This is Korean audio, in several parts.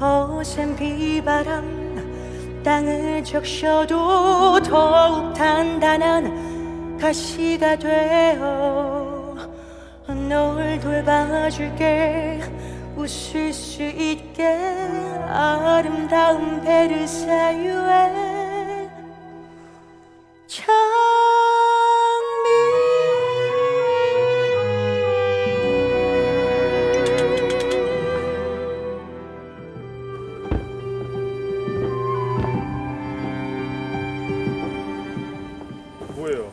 거센 비바람 땅을 적셔도 더욱 단단한 가시가 되어 널 돌봐줄게. 웃을 수 있게 아름다운 베르사유의 장미. 뭐예요?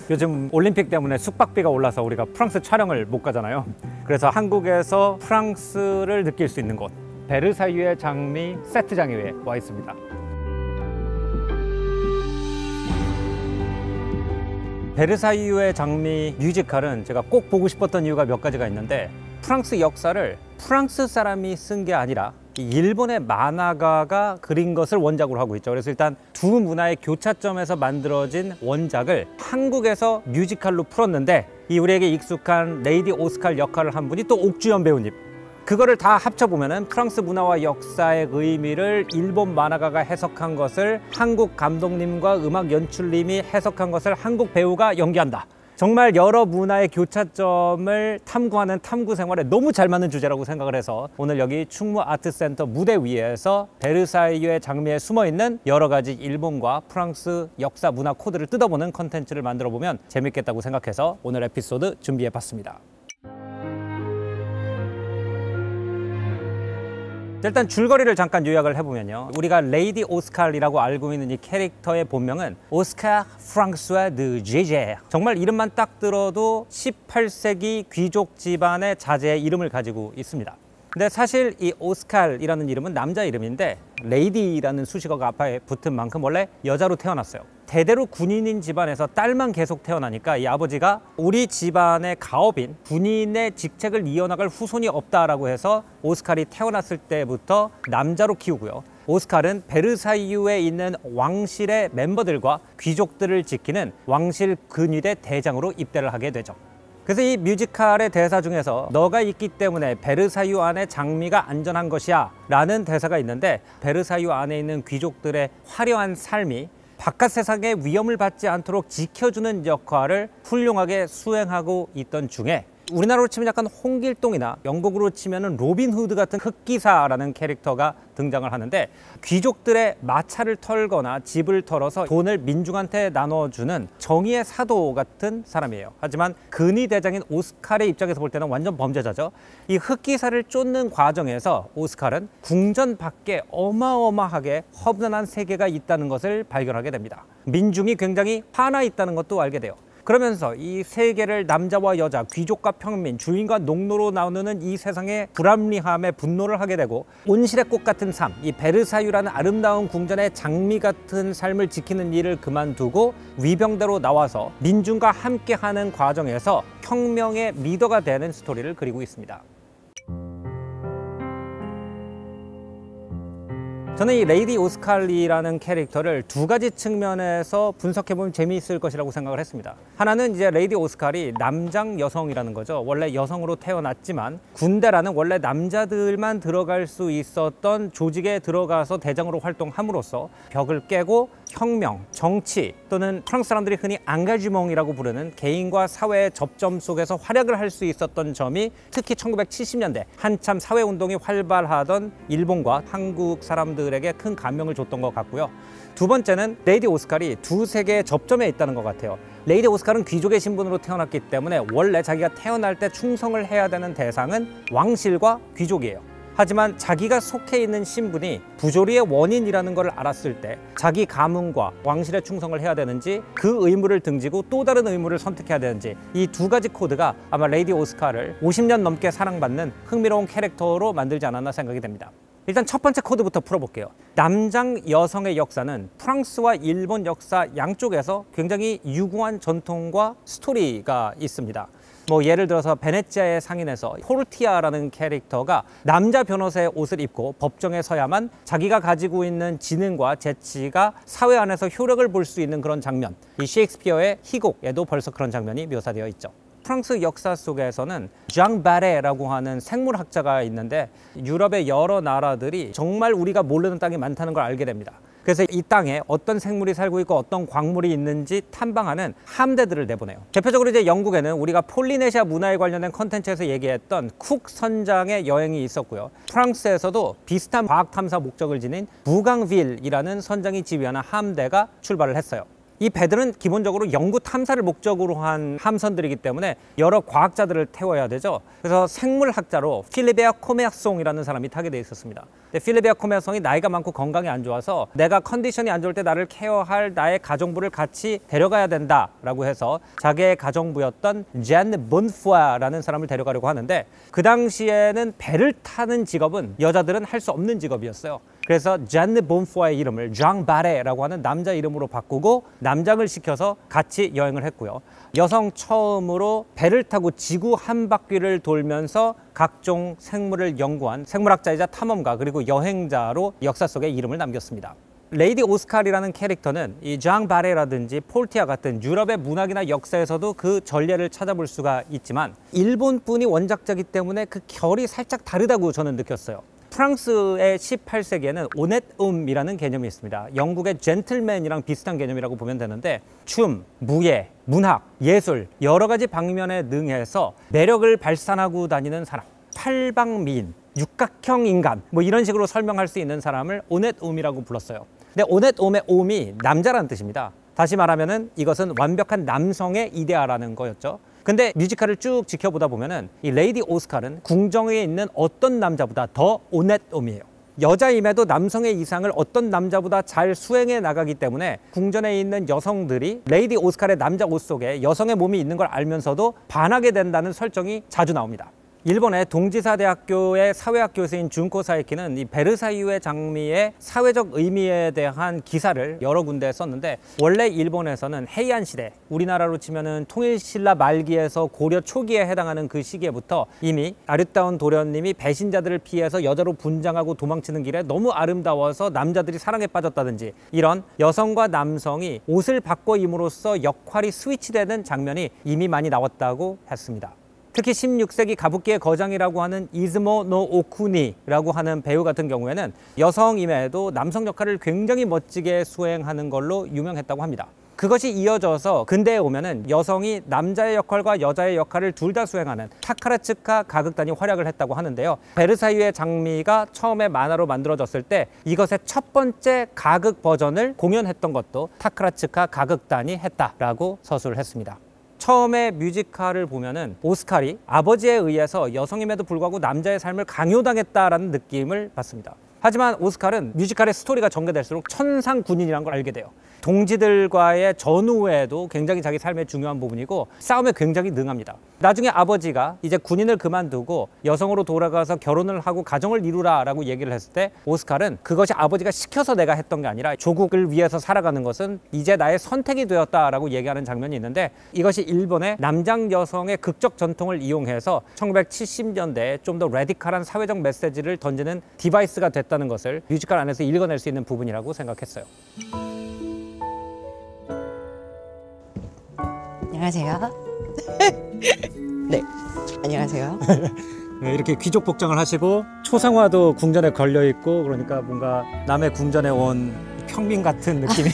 요즘 올림픽 때문에 숙박비가 올라서 우리가 프랑스 촬영을 못 가잖아요. 그래서 한국에서 프랑스를 느낄 수 있는 곳, 베르사유의 장미 세트장에 와 있습니다. 베르사유의 장미 뮤지컬은 제가 꼭 보고 싶었던 이유가 몇 가지가 있는데, 프랑스 역사를 프랑스 사람이 쓴 게 아니라 일본의 만화가가 그린 것을 원작으로 하고 있죠. 그래서 일단 두 문화의 교차점에서 만들어진 원작을 한국에서 뮤지컬로 풀었는데, 이 우리에게 익숙한 레이디 오스칼 역할을 한 분이 또 옥주연 배우님. 그거를 다 합쳐보면은 프랑스 문화와 역사의 의미를 일본 만화가가 해석한 것을 한국 감독님과 음악 연출님이 해석한 것을 한국 배우가 연기한다. 정말 여러 문화의 교차점을 탐구하는 탐구 생활에 너무 잘 맞는 주제라고 생각을 해서 오늘 여기 충무 아트센터 무대 위에서 베르사유의 장미에 숨어있는 여러 가지 일본과 프랑스 역사 문화 코드를 뜯어보는 컨텐츠를 만들어 보면 재밌겠다고 생각해서 오늘 에피소드 준비해 봤습니다. 일단 줄거리를 잠깐 요약을 해보면요, 우리가 레이디 오스칼이라고 알고 있는 이 캐릭터의 본명은 오스카 프랑스와 드 제제. 정말 이름만 딱 들어도 18세기 귀족 집안의 자제의 이름을 가지고 있습니다. 근데 사실 이 오스칼이라는 이름은 남자 이름인데 레이디라는 수식어가 앞에 붙은 만큼 원래 여자로 태어났어요. 대대로 군인인 집안에서 딸만 계속 태어나니까 이 아버지가 우리 집안의 가업인 군인의 직책을 이어나갈 후손이 없다라고 해서 오스칼이 태어났을 때부터 남자로 키우고요. 오스칼은 베르사유에 있는 왕실의 멤버들과 귀족들을 지키는 왕실 근위대 대장으로 입대를 하게 되죠. 그래서 이 뮤지컬의 대사 중에서 너가 있기 때문에 베르사유 안에 장미가 안전한 것이야 라는 대사가 있는데, 베르사유 안에 있는 귀족들의 화려한 삶이 바깥 세상에 위험을 받지 않도록 지켜주는 역할을 훌륭하게 수행하고 있던 중에, 우리나라로 치면 약간 홍길동이나 영국으로 치면 로빈 후드 같은 흑기사라는 캐릭터가 등장을 하는데, 귀족들의 마차를 털거나 집을 털어서 돈을 민중한테 나눠주는 정의의 사도 같은 사람이에요. 하지만 근위대장인 오스칼의 입장에서 볼 때는 완전 범죄자죠. 이 흑기사를 쫓는 과정에서 오스칼은 궁전 밖에 어마어마하게 험난한 세계가 있다는 것을 발견하게 됩니다. 민중이 굉장히 화나 있다는 것도 알게 돼요. 그러면서 이 세계를 남자와 여자, 귀족과 평민, 주인과 농노로 나누는 이 세상의 불합리함에 분노를 하게 되고, 온실의 꽃 같은 삶, 이 베르사유라는 아름다운 궁전의 장미 같은 삶을 지키는 일을 그만두고 위병대로 나와서 민중과 함께하는 과정에서 혁명의 리더가 되는 스토리를 그리고 있습니다. 저는 이 레이디 오스칼이라는 캐릭터를 두 가지 측면에서 분석해보면 재미있을 것이라고 생각을 했습니다. 하나는 이제 레이디 오스칼이 남장 여성이라는 거죠. 원래 여성으로 태어났지만 군대라는 원래 남자들만 들어갈 수 있었던 조직에 들어가서 대장으로 활동함으로써 벽을 깨고 혁명, 정치 또는 프랑스 사람들이 흔히 앙가지몽이라고 부르는 개인과 사회의 접점 속에서 활약을 할 수 있었던 점이 특히 1970년대 한참 사회운동이 활발하던 일본과 한국 사람들에게 큰 감명을 줬던 것 같고요. 두 번째는 레이디 오스칼이 두 세계의 접점에 있다는 것 같아요. 레이디 오스칼은 귀족의 신분으로 태어났기 때문에 원래 자기가 태어날 때 충성을 해야 되는 대상은 왕실과 귀족이에요. 하지만 자기가 속해 있는 신분이 부조리의 원인이라는 걸 알았을 때 자기 가문과 왕실에 충성을 해야 되는지, 그 의무를 등지고 또 다른 의무를 선택해야 되는지, 이 두 가지 코드가 아마 레이디 오스칼을 50년 넘게 사랑받는 흥미로운 캐릭터로 만들지 않았나 생각이 됩니다. 일단 첫 번째 코드부터 풀어볼게요. 남장 여성의 역사는 프랑스와 일본 역사 양쪽에서 굉장히 유구한 전통과 스토리가 있습니다. 예를 들어서 베네치아의 상인에서 포르티아라는 캐릭터가 남자 변호사의 옷을 입고 법정에 서야만 자기가 가지고 있는 지능과 재치가 사회 안에서 효력을 볼 수 있는 그런 장면, 이 셰익스피어의 희곡에도 벌써 그런 장면이 묘사되어 있죠. 프랑스 역사 속에서는 장 바레라고 하는 생물학자가 있는데 유럽의 여러 나라들이 정말 우리가 모르는 땅이 많다는 걸 알게 됩니다. 그래서 이 땅에 어떤 생물이 살고 있고 어떤 광물이 있는지 탐방하는 함대들을 내보내요. 대표적으로 이제 영국에는 우리가 폴리네시아 문화에 관련된 컨텐츠에서 얘기했던 쿡 선장의 여행이 있었고요. 프랑스에서도 비슷한 과학 탐사 목적을 지닌 부강빌이라는 선장이 지휘하는 함대가 출발을 했어요. 이 배들은 기본적으로 연구 탐사를 목적으로 한 함선들이기 때문에 여러 과학자들을 태워야 되죠. 그래서 생물학자로 필리베아 코메송이라는 사람이 타게 돼 있었습니다. 근데 필리베아 코메송이 나이가 많고 건강이 안 좋아서 내가 컨디션이 안 좋을 때 나를 케어할 나의 가정부를 같이 데려가야 된다라고 해서 자기의 가정부였던 잔 본푸아라는 사람을 데려가려고 하는데 그 당시에는 배를 타는 직업은 여자들은 할 수 없는 직업이었어요. 그래서 잔 본푸아의 이름을 장 바레라고 하는 남자 이름으로 바꾸고 남장을 시켜서 같이 여행을 했고요. 여성 처음으로 배를 타고 지구 한 바퀴를 돌면서 각종 생물을 연구한 생물학자이자 탐험가 그리고 여행자로 역사 속에 이름을 남겼습니다. 레이디 오스칼이라는 캐릭터는 이 장 바레라든지 폴티아 같은 유럽의 문학이나 역사에서도 그 전례를 찾아볼 수가 있지만 일본 분이 원작자이기 때문에 그 결이 살짝 다르다고 저는 느꼈어요. 프랑스의 18세기에는 오넷움이라는 개념이 있습니다. 영국의 젠틀맨이랑 비슷한 개념이라고 보면 되는데 춤, 무예, 문학, 예술 여러 가지 방면에 능해서 매력을 발산하고 다니는 사람, 팔방미인, 육각형 인간 뭐 이런 식으로 설명할 수 있는 사람을 오넷움이라고 불렀어요. 근데 오넷움의 옴이 남자라는 뜻입니다. 다시 말하면은 이것은 완벽한 남성의 이데아라는 거였죠. 근데 뮤지컬을 쭉 지켜보다 보면은 이 레이디 오스칼은 궁정에 있는 어떤 남자보다 더 오넷옴이에요. 여자임에도 남성의 이상을 어떤 남자보다 잘 수행해 나가기 때문에 궁전에 있는 여성들이 레이디 오스칼의 남자 옷 속에 여성의 몸이 있는 걸 알면서도 반하게 된다는 설정이 자주 나옵니다. 일본의 동지사 대학교의 사회학 교수인 준코 사이키는 이 베르사유의 장미의 사회적 의미에 대한 기사를 여러 군데 썼는데 원래 일본에서는 헤이안 시대, 우리나라로 치면은 통일신라 말기에서 고려 초기에 해당하는 그 시기에부터 이미 아리따운 도련님이 배신자들을 피해서 여자로 분장하고 도망치는 길에 너무 아름다워서 남자들이 사랑에 빠졌다든지 이런 여성과 남성이 옷을 바꿔 임으로써 역할이 스위치되는 장면이 이미 많이 나왔다고 했습니다. 특히 16세기 가부키의 거장이라고 하는 이즈모 노 오쿠니라고 하는 배우 같은 경우에는 여성임에도 남성 역할을 굉장히 멋지게 수행하는 걸로 유명했다고 합니다. 그것이 이어져서 근대에 오면은 여성이 남자의 역할과 여자의 역할을 둘 다 수행하는 타카라츠카 가극단이 활약을 했다고 하는데요. 베르사유의 장미가 처음에 만화로 만들어졌을 때 이것의 첫 번째 가극 버전을 공연했던 것도 타카라츠카 가극단이 했다라고 서술을 했습니다. 처음에 뮤지컬을 보면은 오스칼이 아버지에 의해서 여성임에도 불구하고 남자의 삶을 강요당했다라는 느낌을 받습니다. 하지만 오스칼은 뮤지컬의 스토리가 전개될수록 천상군인이라는 걸 알게 돼요. 동지들과의 전우애도 굉장히 자기 삶의 중요한 부분이고 싸움에 굉장히 능합니다. 나중에 아버지가 이제 군인을 그만두고 여성으로 돌아가서 결혼을 하고 가정을 이루라 라고 얘기를 했을 때 오스칼은 그것이 아버지가 시켜서 내가 했던 게 아니라 조국을 위해서 살아가는 것은 이제 나의 선택이 되었다라고 얘기하는 장면이 있는데 이것이 일본의 남장 여성의 극적 전통을 이용해서 1970년대에 좀 더 레디컬한 사회적 메시지를 던지는 디바이스가 됐다는 것을 뮤지컬 안에서 읽어낼 수 있는 부분이라고 생각했어요. 안녕하세요. 네, 안녕하세요. 네, 이렇게 귀족 복장을 하시고 초상화도 궁전에 걸려 있고 그러니까 뭔가 남의 궁전에 온 평민 같은 느낌이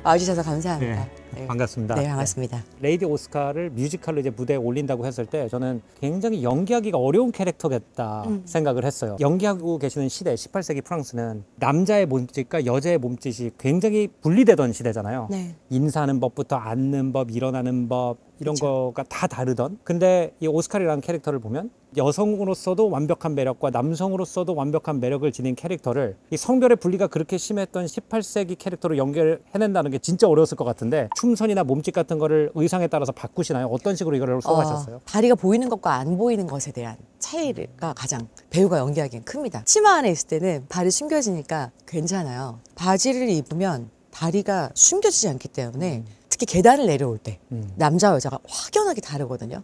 와주셔서 감사합니다. 네, 반갑습니다. 네, 반갑습니다. 네. 레이디 오스칼을 뮤지컬로 이제 무대에 올린다고 했을 때 저는 굉장히 연기하기가 어려운 캐릭터겠다 생각을 했어요. 연기하고 계시는 시대 18세기 프랑스는 남자의 몸짓과 여자의 몸짓이 굉장히 분리되던 시대잖아요. 네. 인사하는 법부터 앉는 법, 일어나는 법 이런 거가 다 다르던. 근데 이 오스칼이라는 캐릭터를 보면 여성으로서도 완벽한 매력과 남성으로서도 완벽한 매력을 지닌 캐릭터를 이 성별의 분리가 그렇게 심했던 18세기 캐릭터로 연결해낸다는 게 진짜 어려웠을 것 같은데 춤선이나 몸짓 같은 거를 의상에 따라서 바꾸시나요? 어떤 식으로 이거를 소화하셨어요? 다리가 보이는 것과 안 보이는 것에 대한 차이가 가장 배우가 연기하기엔 큽니다. 치마 안에 있을 때는 발이 숨겨지니까 괜찮아요. 바지를 입으면 다리가 숨겨지지 않기 때문에 특히 계단을 내려올 때 남자와 여자가 확연하게 다르거든요.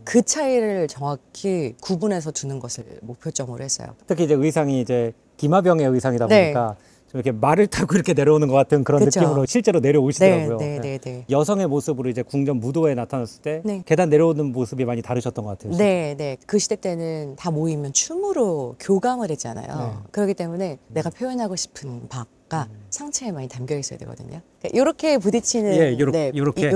그 차이를 정확히 구분해서 두는 것을 목표점으로 했어요. 특히 이제 의상이 이제 기마병의 의상이다 네. 보니까 좀 이렇게 말을 타고 이렇게 내려오는 것 같은 그런 그쵸. 느낌으로 실제로 내려오시더라고요. 네. 여성의 모습으로 이제 궁전 무도에 나타났을 때 네. 계단 내려오는 모습이 많이 다르셨던 것 같아요. 네. 그 시대 때는 다 모이면 춤으로 교감을 했잖아요. 네. 그렇기 때문에 내가 표현하고 싶은 바가 상체에 많이 담겨 있어야 되거든요. 그러니까 이렇게 부딪히는 예, 요렇게.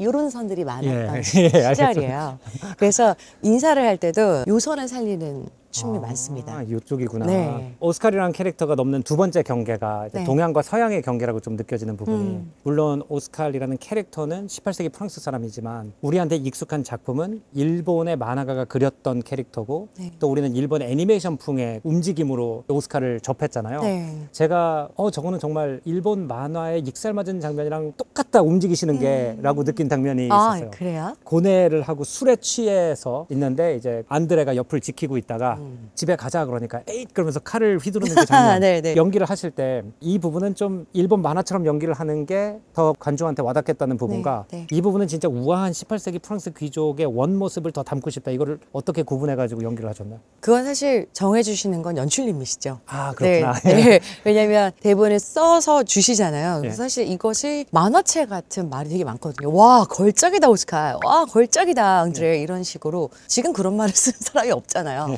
요런 선들이 많았던 예, 시절이에요. 그래서 인사를 할 때도 요선을 살리는 춤이 많습니다. 이쪽이구나. 네. 오스칼이라는 캐릭터가 넘는 두 번째 경계가 이제 네. 동양과 서양의 경계라고 좀 느껴지는 부분이 물론 오스칼이라는 캐릭터는 18세기 프랑스 사람이지만 우리한테 익숙한 작품은 일본의 만화가가 그렸던 캐릭터고 네. 또 우리는 일본 애니메이션풍의 움직임으로 오스칼을 접했잖아요. 네. 제가 저거는 정말 일본 만화의 익살맞은 장면이랑 똑같다 움직이시는 게 라고 느낀 장면이 있었어요. 그래요? 고뇌를 하고 술에 취해서 있는데 이제 안드레가 옆을 지키고 있다가 집에 가자 그러니까 에잇 그러면서 칼을 휘두르는 그 장면 네. 연기를 하실 때 이 부분은 좀 일본 만화처럼 연기를 하는 게 더 관중한테 와닿겠다는 부분과 네. 이 부분은 진짜 우아한 18세기 프랑스 귀족의 원모습을 더 담고 싶다. 이거를 어떻게 구분해가지고 연기를 하셨나요? 그건 사실 정해주시는 건 연출님이시죠. 아 그렇구나. 네. 왜냐면 대본을 써서 주시잖아요. 그래서 예. 사실 이것이 만화책 같은 말이 되게 많거든요. 와, 걸작이다, 오스칼. 와, 걸작이다, 앙드레. 이런 식으로. 지금 그런 말을 쓰는 사람이 없잖아요.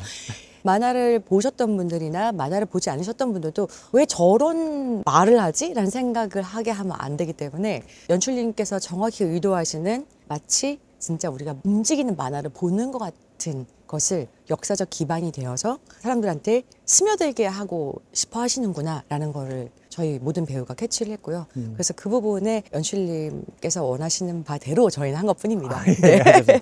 만화를 보셨던 분들이나 만화를 보지 않으셨던 분들도 왜 저런 말을 하지? 라는 생각을 하게 하면 안 되기 때문에 연출님께서 정확히 의도하시는 마치 진짜 우리가 움직이는 만화를 보는 것 같은 것을 역사적 기반이 되어서 사람들한테 스며들게 하고 싶어 하시는구나 라는 거를 저희 모든 배우가 캐치를 했고요. 그래서 그 부분에 연출님께서 원하시는 바대로 저희는 한 것뿐입니다. 네.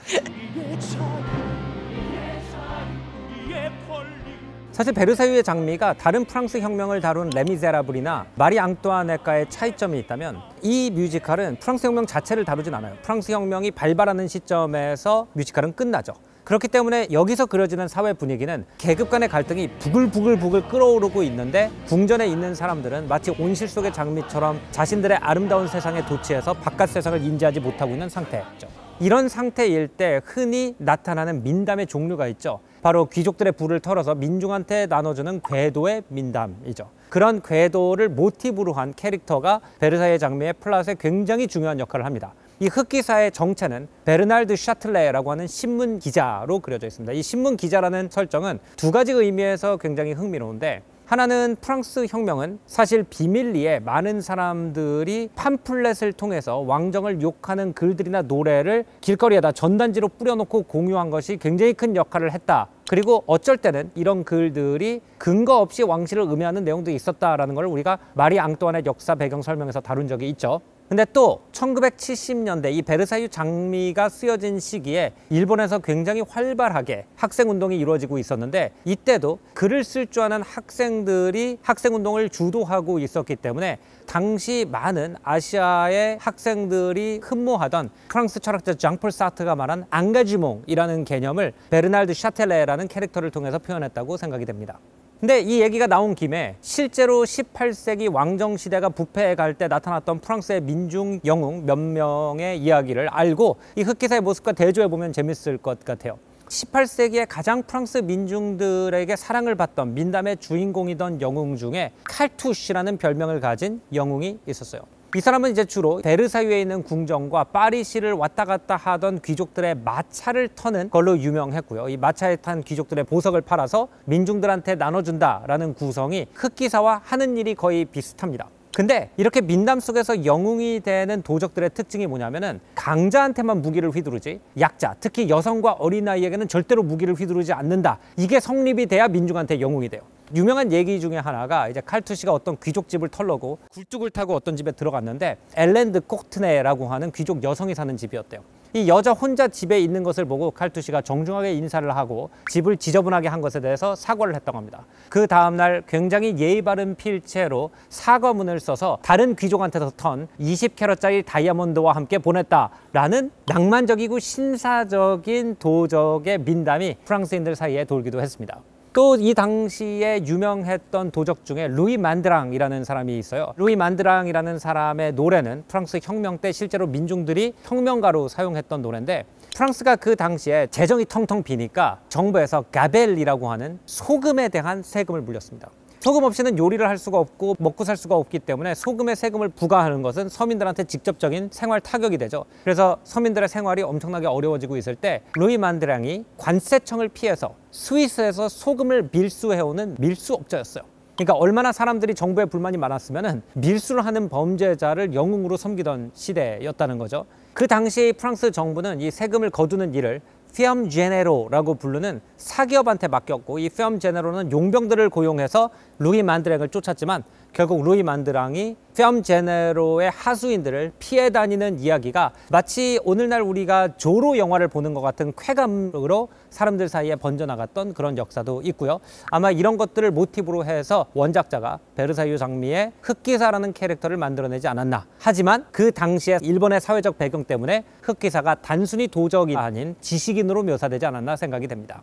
사실 베르사유의 장미가 다른 프랑스 혁명을 다룬 레미제라블이나 마리 앙뚜아네카의 차이점이 있다면 이 뮤지컬은 프랑스 혁명 자체를 다루진 않아요. 프랑스 혁명이 발발하는 시점에서 뮤지컬은 끝나죠. 그렇기 때문에 여기서 그려지는 사회 분위기는 계급 간의 갈등이 부글부글 끓어오르고 있는데 궁전에 있는 사람들은 마치 온실 속의 장미처럼 자신들의 아름다운 세상에 도취해서 바깥 세상을 인지하지 못하고 있는 상태죠. 이런 상태일 때 흔히 나타나는 민담의 종류가 있죠. 바로 귀족들의 부를 털어서 민중한테 나눠주는 궤도의 민담이죠. 그런 궤도를 모티브로 한 캐릭터가 베르사유의 장미의 플롯에 굉장히 중요한 역할을 합니다. 이 흑기사의 정체는 베르날드 샤틀레라고 하는 신문 기자로 그려져 있습니다. 이 신문 기자라는 설정은 두 가지 의미에서 굉장히 흥미로운데 하나는 프랑스 혁명은 사실 비밀리에 많은 사람들이 팜플렛을 통해서 왕정을 욕하는 글들이나 노래를 길거리에다 전단지로 뿌려놓고 공유한 것이 굉장히 큰 역할을 했다. 그리고 어쩔 때는 이런 글들이 근거 없이 왕실을 음해하는 내용도 있었다라는 걸 우리가 마리 앙뚜아네 역사 배경 설명에서 다룬 적이 있죠. 근데 또 1970년대 이 베르사유 장미가 쓰여진 시기에 일본에서 굉장히 활발하게 학생운동이 이루어지고 있었는데 이때도 글을 쓸 줄 아는 학생들이 학생운동을 주도하고 있었기 때문에 당시 많은 아시아의 학생들이 흠모하던 프랑스 철학자 장폴 사르트가 말한 앙가지몽이라는 개념을 베르날드 샤텔레라는 캐릭터를 통해서 표현했다고 생각이 됩니다. 근데 이 얘기가 나온 김에 실제로 18세기 왕정시대가 부패해 갈 때 나타났던 프랑스의 민중 영웅 몇 명의 이야기를 알고 이 흑기사의 모습과 대조해보면 재밌을 것 같아요. 18세기에 가장 프랑스 민중들에게 사랑을 받던 민담의 주인공이던 영웅 중에 칼투시라는 별명을 가진 영웅이 있었어요. 이 사람은 이제 주로 베르사유에 있는 궁정과 파리시를 왔다 갔다 하던 귀족들의 마차를 터는 걸로 유명했고요. 이 마차에 탄 귀족들의 보석을 팔아서 민중들한테 나눠준다라는 구성이 흑기사와 하는 일이 거의 비슷합니다. 근데 이렇게 민담 속에서 영웅이 되는 도적들의 특징이 뭐냐면은 강자한테만 무기를 휘두르지 약자, 특히 여성과 어린아이에게는 절대로 무기를 휘두르지 않는다. 이게 성립이 돼야 민중한테 영웅이 돼요. 유명한 얘기 중에 하나가 이제 칼투시가 어떤 귀족집을 털려고 굴뚝을 타고 어떤 집에 들어갔는데 엘렌 드 코트네라고 하는 귀족 여성이 사는 집이었대요. 이 여자 혼자 집에 있는 것을 보고 칼투시가 정중하게 인사를 하고 집을 지저분하게 한 것에 대해서 사과를 했다고 합니다. 그 다음날 굉장히 예의 바른 필체로 사과문을 써서 다른 귀족한테서 턴 20캐럿짜리 다이아몬드와 함께 보냈다라는 낭만적이고 신사적인 도적의 민담이 프랑스인들 사이에 돌기도 했습니다. 또 이 당시에 유명했던 도적 중에 루이 만드랑이라는 사람이 있어요. 루이 만드랑이라는 사람의 노래는 프랑스 혁명 때 실제로 민중들이 혁명가로 사용했던 노래인데 프랑스가 그 당시에 재정이 텅텅 비니까 정부에서 가벨이라고 하는 소금에 대한 세금을 물렸습니다. 소금 없이는 요리를 할 수가 없고 먹고 살 수가 없기 때문에 소금에 세금을 부과하는 것은 서민들한테 직접적인 생활 타격이 되죠. 그래서 서민들의 생활이 엄청나게 어려워지고 있을 때 루이 만드랑이 관세청을 피해서 스위스에서 소금을 밀수해오는 밀수업자였어요. 그러니까 얼마나 사람들이 정부에 불만이 많았으면 밀수를 하는 범죄자를 영웅으로 섬기던 시대였다는 거죠. 그 당시 프랑스 정부는 이 세금을 거두는 일을 피엄 제네로라고 부르는 사기업한테 맡겼고, 이 피엄 제네로는 용병들을 고용해서 루이 만드랑을 쫓았지만 결국 루이 만드랑이 피엄 제네로의 하수인들을 피해 다니는 이야기가 마치 오늘날 우리가 조로 영화를 보는 것 같은 쾌감으로 사람들 사이에 번져나갔던 그런 역사도 있고요. 아마 이런 것들을 모티브로 해서 원작자가 베르사유 장미의 흑기사라는 캐릭터를 만들어내지 않았나. 하지만 그 당시에 일본의 사회적 배경 때문에 흑기사가 단순히 도적이 아닌 지식인으로 묘사되지 않았나 생각이 됩니다.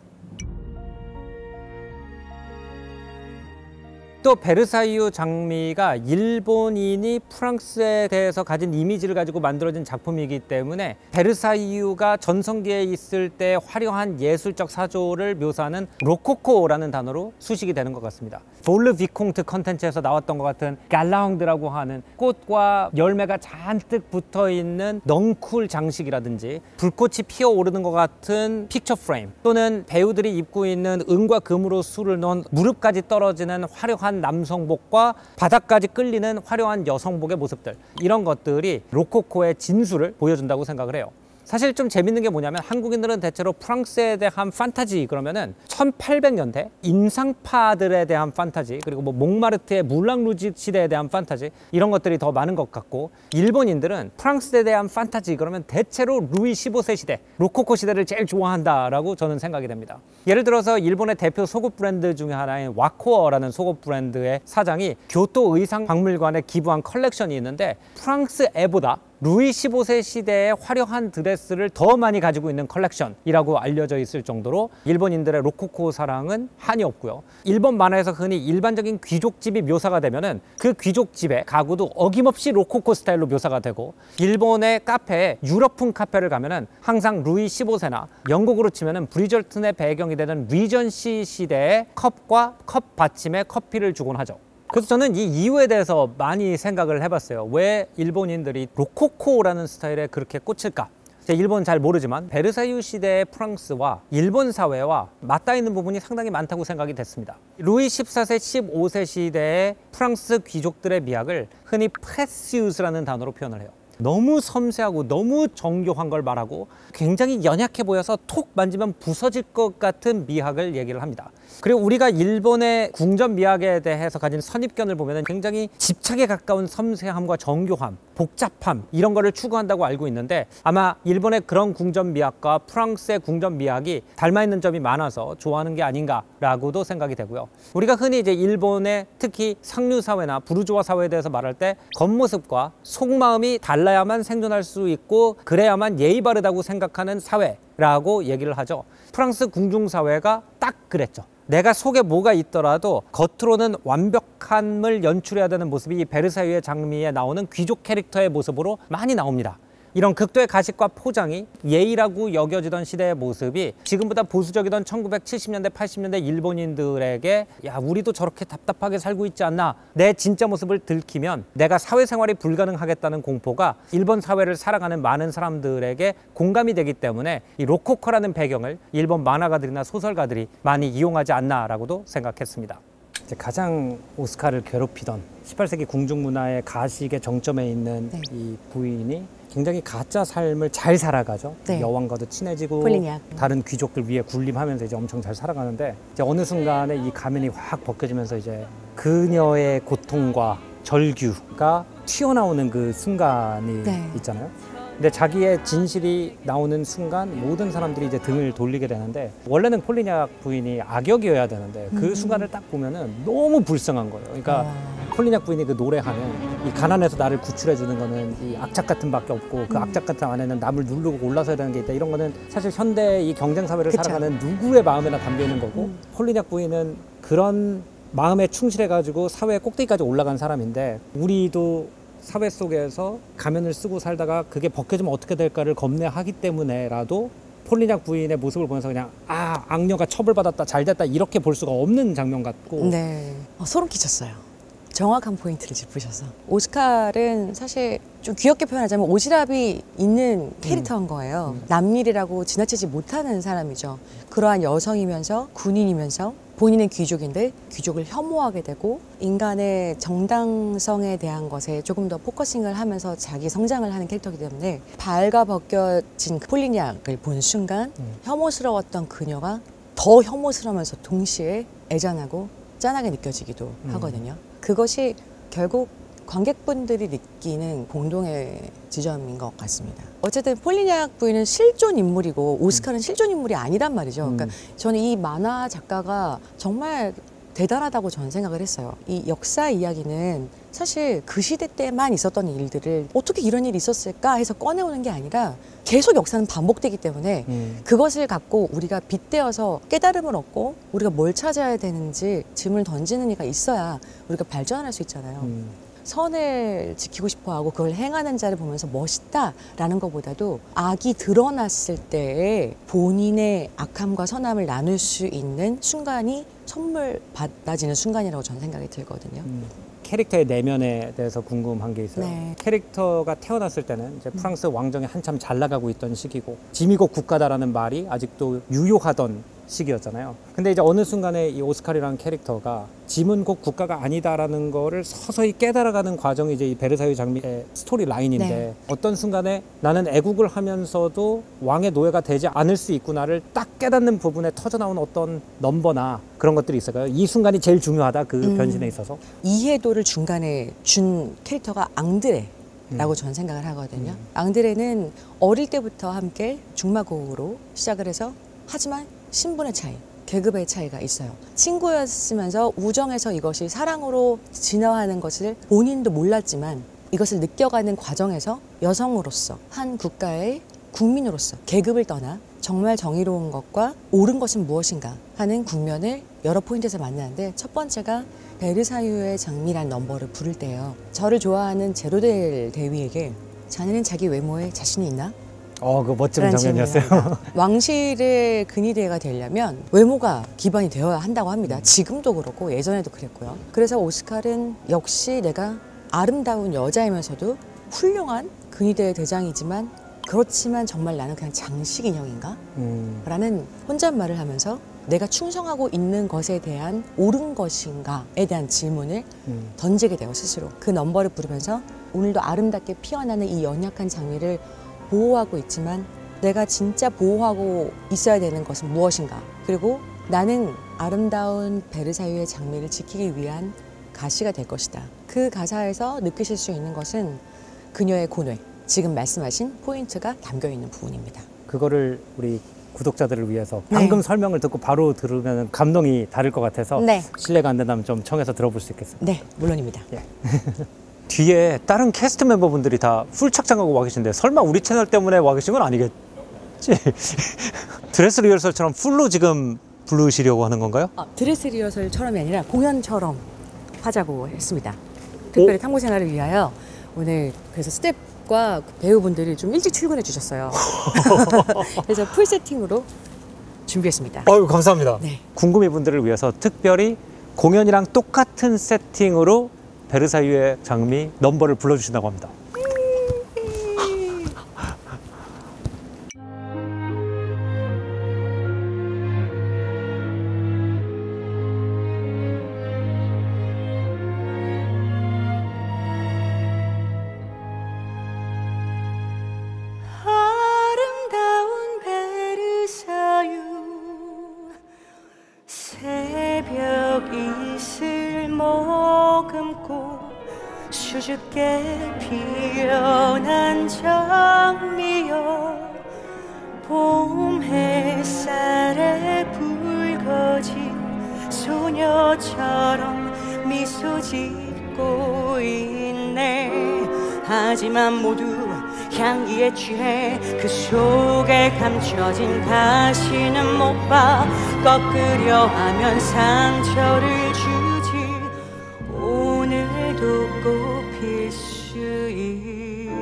또 베르사유 장미가 일본인이 프랑스에 대해서 가진 이미지를 가지고 만들어진 작품이기 때문에 베르사유가 전성기에 있을 때 화려한 예술적 사조를 묘사하는 로코코라는 단어로 수식이 되는 것 같습니다. 볼르 비콩트 컨텐츠에서 나왔던 것 같은 갈라홍드라고 하는 꽃과 열매가 잔뜩 붙어있는 넝쿨 장식이라든지 불꽃이 피어오르는 것 같은 픽처 프레임, 또는 배우들이 입고 있는 은과 금으로 술을 넣은 무릎까지 떨어지는 화려한 남성복과 바닥까지 끌리는 화려한 여성복의 모습들, 이런 것들이 로코코의 진수를 보여준다고 생각을 해요. 사실 좀 재밌는 게 뭐냐면 한국인들은 대체로 프랑스에 대한 판타지 그러면은 1800년대 인상파들에 대한 판타지, 그리고 뭐 몽마르트의 물랑루지 시대에 대한 판타지, 이런 것들이 더 많은 것 같고, 일본인들은 프랑스에 대한 판타지 그러면 대체로 루이 15세 시대, 로코코 시대를 제일 좋아한다라고 저는 생각이 됩니다. 예를 들어서 일본의 대표 속옷 브랜드 중에 하나인 와코어라는 속옷 브랜드의 사장이 교토 의상박물관에 기부한 컬렉션이 있는데, 프랑스 애보다 루이 15세 시대의 화려한 드레스를 더 많이 가지고 있는 컬렉션이라고 알려져 있을 정도로 일본인들의 로코코 사랑은 한이 없고요. 일본 만화에서 흔히 일반적인 귀족집이 묘사가 되면은 그 귀족집의 가구도 어김없이 로코코 스타일로 묘사가 되고, 일본의 카페에 유럽풍 카페를 가면은 항상 루이 15세나 영국으로 치면은 브리저튼의 배경이 되는 리전시 시대의 컵과 컵 받침에 커피를 주곤 하죠. 그래서 저는 이 이유에 대해서 많이 생각을 해봤어요. 왜 일본인들이 로코코라는 스타일에 그렇게 꽂힐까? 제가 일본 잘 모르지만 베르사유 시대의 프랑스와 일본 사회와 맞닿아 있는 부분이 상당히 많다고 생각이 됐습니다. 루이 14세, 15세 시대의 프랑스 귀족들의 미학을 흔히 프레시우스라는 단어로 표현을 해요. 너무 섬세하고 너무 정교한 걸 말하고 굉장히 연약해 보여서 톡 만지면 부서질 것 같은 미학을 얘기를 합니다. 그리고 우리가 일본의 궁전 미학에 대해서 가진 선입견을 보면 굉장히 집착에 가까운 섬세함과 정교함, 복잡함, 이런 거를 추구한다고 알고 있는데, 아마 일본의 그런 궁전 미학과 프랑스의 궁전 미학이 닮아 있는 점이 많아서 좋아하는 게 아닌가라고도 생각이 되고요. 우리가 흔히 이제 일본의 특히 상류 사회나 부르주아 사회에 대해서 말할 때 겉모습과 속마음이 달라야만 생존할 수 있고 그래야만 예의 바르다고 생각하는 사회라고 얘기를 하죠. 프랑스 궁중 사회가 딱 그랬죠. 내가 속에 뭐가 있더라도 겉으로는 완벽함을 연출해야 되는 모습이 이 베르사유의 장미에 나오는 귀족 캐릭터의 모습으로 많이 나옵니다. 이런 극도의 가식과 포장이 예의라고 여겨지던 시대의 모습이 지금보다 보수적이던 1970년대, 80년대 일본인들에게 야, 우리도 저렇게 답답하게 살고 있지 않나, 내 진짜 모습을 들키면 내가 사회생활이 불가능하겠다는 공포가 일본 사회를 살아가는 많은 사람들에게 공감이 되기 때문에 이 로코코라는 배경을 일본 만화가들이나 소설가들이 많이 이용하지 않나라고도 생각했습니다. 가장 오스카를 괴롭히던 18세기 궁중문화의 가식의 정점에 있는 이 부인이 굉장히 가짜 삶을 잘 살아가죠. 네. 여왕과도 친해지고 폴리냐. 다른 귀족들 위에 군림하면서 이제 엄청 잘 살아가는데, 이제 어느 순간에 이 가면이 확 벗겨지면서 이제 그녀의 고통과 절규가 튀어나오는 그 순간이 있잖아요. 근데 자기의 진실이 나오는 순간 모든 사람들이 이제 등을 돌리게 되는데, 원래는 폴리냐 부인이 악역이어야 되는데 그 순간을 딱 보면은 너무 불쌍한 거예요. 그러니까 폴리냐 부인이 그 노래하는 이 가난에서 나를 구출해 주는 거는 이 악착 같은 밖에 없고, 그 악착 같은 안에는 남을 누르고 올라서야 되는 게 있다, 이런 거는 사실 현대 이 경쟁 사회를 살아가는 누구의 마음에나 담겨 있는 거고, 폴리냐 부인은 그런 마음에 충실해 가지고 사회 꼭대기까지 올라간 사람인데, 우리도 사회 속에서 가면을 쓰고 살다가 그게 벗겨지면 어떻게 될까를 겁내하기 때문에라도 폴리냐 부인의 모습을 보면서 그냥 악녀가 처벌받았다 잘됐다 이렇게 볼 수가 없는 장면 같고 네. 소름 끼쳤어요. 정확한 포인트를 짚으셔서. 오스칼은 사실 좀 귀엽게 표현하자면 오지랖이 있는 캐릭터인 거예요. 남일이라고 지나치지 못하는 사람이죠. 그러한 여성이면서 군인이면서 본인은 귀족인데 귀족을 혐오하게 되고 인간의 정당성에 대한 것에 조금 더 포커싱을 하면서 자기 성장을 하는 캐릭터이기 때문에 발가벗겨진 그 폴리니악을 본 순간 혐오스러웠던 그녀가 더 혐오스러우면서 동시에 애잔하고 짠하게 느껴지기도 하거든요. 그것이 결국 관객분들이 느끼는 공동의 지점인 것 같습니다. 어쨌든 폴리니악 부인은 실존 인물이고 오스칼은 실존 인물이 아니란 말이죠. 그러니까 저는 이 만화 작가가 정말 대단하다고 저는 생각을 했어요. 이 역사 이야기는 사실 그 시대 때만 있었던 일들을 어떻게 이런 일이 있었을까 해서 꺼내오는 게 아니라 계속 역사는 반복되기 때문에 그것을 갖고 우리가 빗대어서 깨달음을 얻고 우리가 뭘 찾아야 되는지 질문을 던지는 이가 있어야 우리가 발전할 수 있잖아요. 선을 지키고 싶어하고 그걸 행하는 자를 보면서 멋있다라는 것보다도 악이 드러났을 때에 본인의 악함과 선함을 나눌 수 있는 순간이 선물 받아지는 순간이라고 저는 생각이 들거든요. 캐릭터의 내면에 대해서 궁금한 게 있어요. 네. 캐릭터가 태어났을 때는 이제 프랑스 왕정이 한참 잘 나가고 있던 시기고 지미국 국가다라는 말이 아직도 유효하던 시기였잖아요. 근데 이제 어느 순간에 이 오스칼이라는 캐릭터가 지문국 국가가 아니다라는 거를 서서히 깨달아가는 과정이 이제 이 베르사유 장미의 스토리 라인인데 네. 어떤 순간에 나는 애국을 하면서도 왕의 노예가 되지 않을 수 있구나를 딱 깨닫는 부분에 터져나온 어떤 넘버나 그런 것들이 있을까요? 이 순간이 제일 중요하다, 그 변신에 있어서. 이해도를 중간에 준 캐릭터가 앙드레라고 저는 생각을 하거든요. 앙드레는 어릴 때부터 함께 중마고로 시작을 해서 하지만 신분의 차이, 계급의 차이가 있어요. 친구였으면서 우정에서 이것이 사랑으로 진화하는 것을 본인도 몰랐지만 이것을 느껴가는 과정에서 여성으로서 한 국가의 국민으로서 계급을 떠나 정말 정의로운 것과 옳은 것은 무엇인가 하는 국면을 여러 포인트에서 만나는데 첫 번째가 베르사유의 장미란 넘버를 부를 때예요. 저를 좋아하는 제로델 대위에게 자네는 자기 외모에 자신이 있나? 그 멋진 장면이었어요. 왕실의 근위대가 되려면 외모가 기반이 되어야 한다고 합니다. 지금도 그렇고 예전에도 그랬고요. 그래서 오스칼은 역시 내가 아름다운 여자이면서도 훌륭한 근위대의 대장이지만 그렇지만 정말 나는 그냥 장식 인형인가? 라는 혼잣말을 하면서 내가 충성하고 있는 것에 대한 옳은 것인가에 대한 질문을 던지게 돼요, 스스로. 그 넘버를 부르면서 오늘도 아름답게 피어나는 이 연약한 장미를 보호하고 있지만 내가 진짜 보호하고 있어야 되는 것은 무엇인가? 그리고 나는 아름다운 베르사유의 장미를 지키기 위한 가시가 될 것이다. 그 가사에서 느끼실 수 있는 것은 그녀의 고뇌, 지금 말씀하신 포인트가 담겨 있는 부분입니다. 그거를 우리 구독자들을 위해서 방금 설명을 듣고 바로 들으면 감동이 다를 것 같아서 네. 실례가 안 된다면 좀 청해서 들어볼 수 있겠습니다. 네, 물론입니다. 예. 뒤에 다른 캐스트 멤버분들이 다 풀 착장하고 와 계신데 설마 우리 채널 때문에 와 계신 건 아니겠지? 드레스 리허설처럼 풀로 지금 부르시려고 하는 건가요? 드레스 리허설처럼이 아니라 공연처럼 하자고 했습니다. 특별히 탐구 생활을 위하여 오늘 그래서 스텝과 배우분들이 좀 일찍 출근해 주셨어요. 그래서 풀 세팅으로 준비했습니다. 아유, 감사합니다. 네. 궁금해 분들을 위해서 특별히 공연이랑 똑같은 세팅으로 베르사유의 장미 넘버를 불러주신다고 합니다. 아름다운 베르사유 새벽 이슬 머금고 수줍게 피어난 장미여 봄 햇살에 붉어진 소녀처럼 미소 짓고 있네. 하지만 모두 향기에 취해 그 속에 감춰진 다시는 못 봐. 꺾으려 하면 상처를 주지. 오늘도 꽃필 수 있게.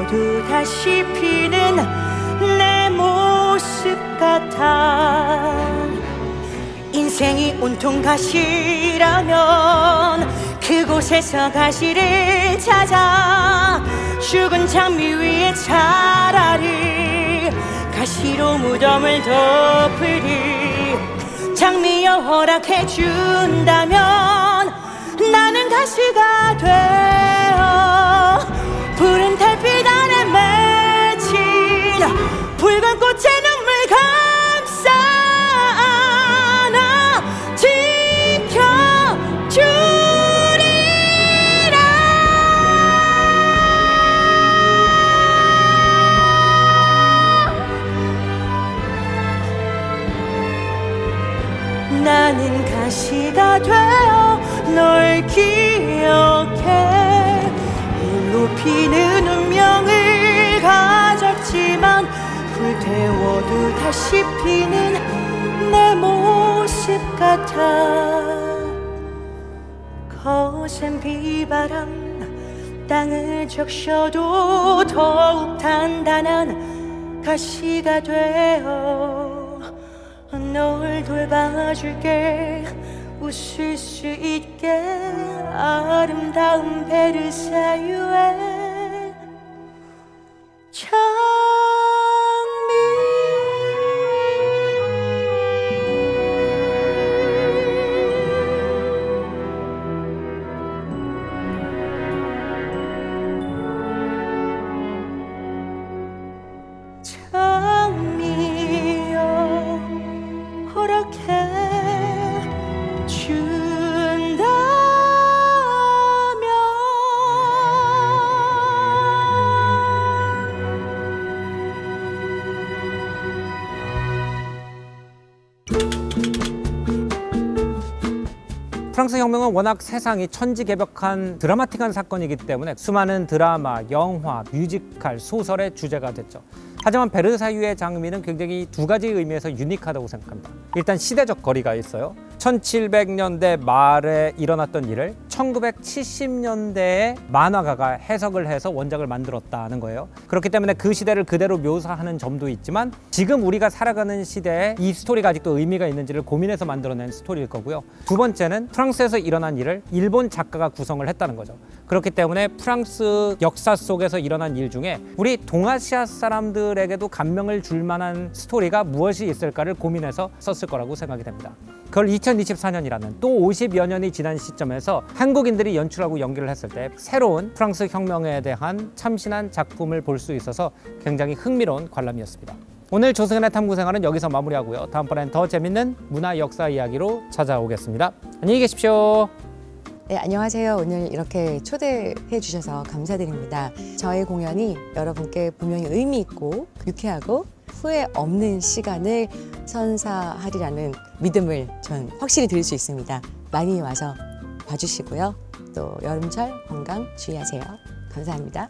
태워도 다시 피는 내 모습 같아. 인생이 온통 가시라면 그곳에서 가시를 찾아. 죽은 장미 위에 차라리 가시로 무덤을 덮으리. 장미여 허락해준다면 나는 가시가 되어 푸른 달빛 안에 맺힌 붉은 꽃의 눈물 감싸 안아 지켜주리라. 나는 가시가 되어 널 기억해. 일로 피는 운명을 가졌지만 불태워도 다시 피는 내 모습 같아. 거센 비바람 땅을 적셔도 더욱 단단한 가시가 되어 널 돌봐줄게. 웃을 수 있게 아름다운 베르사유의 장미. 장미여 허락해 프랑스 혁명은 워낙 세상이 천지개벽한 드라마틱한 사건이기 때문에 수많은 드라마, 영화, 뮤지컬, 소설의 주제가 됐죠. 하지만 베르사유의 장미는 굉장히 두 가지 의미에서 유니크하다고 생각합니다. 일단 시대적 거리가 있어요. 1700년대 말에 일어났던 일을 1970년대에 만화가가 해석을 해서 원작을 만들었다는 거예요. 그렇기 때문에 그 시대를 그대로 묘사하는 점도 있지만 지금 우리가 살아가는 시대에 이 스토리가 아직도 의미가 있는지를 고민해서 만들어낸 스토리일 거고요. 두 번째는 프랑스에서 일어난 일을 일본 작가가 구성을 했다는 거죠. 그렇기 때문에 프랑스 역사 속에서 일어난 일 중에 우리 동아시아 사람들에게도 감명을 줄 만한 스토리가 무엇이 있을까를 고민해서 썼을 거라고 생각이 됩니다. 그걸 2024년이라는 또 50여 년이 지난 시점에서 한국인들이 연출하고 연기를 했을 때 새로운 프랑스 혁명에 대한 참신한 작품을 볼 수 있어서 굉장히 흥미로운 관람이었습니다. 오늘 조승현의 탐구생활은 여기서 마무리하고요. 다음번엔 더 재밌는 문화 역사 이야기로 찾아오겠습니다. 안녕히 계십시오. 네, 안녕하세요. 오늘 이렇게 초대해 주셔서 감사드립니다. 저의 공연이 여러분께 분명히 의미 있고 유쾌하고 후회 없는 시간을 선사하리라는 믿음을 전 확실히 드릴 수 있습니다. 많이 와서 봐주시고요. 또 여름철 건강 주의하세요. 감사합니다.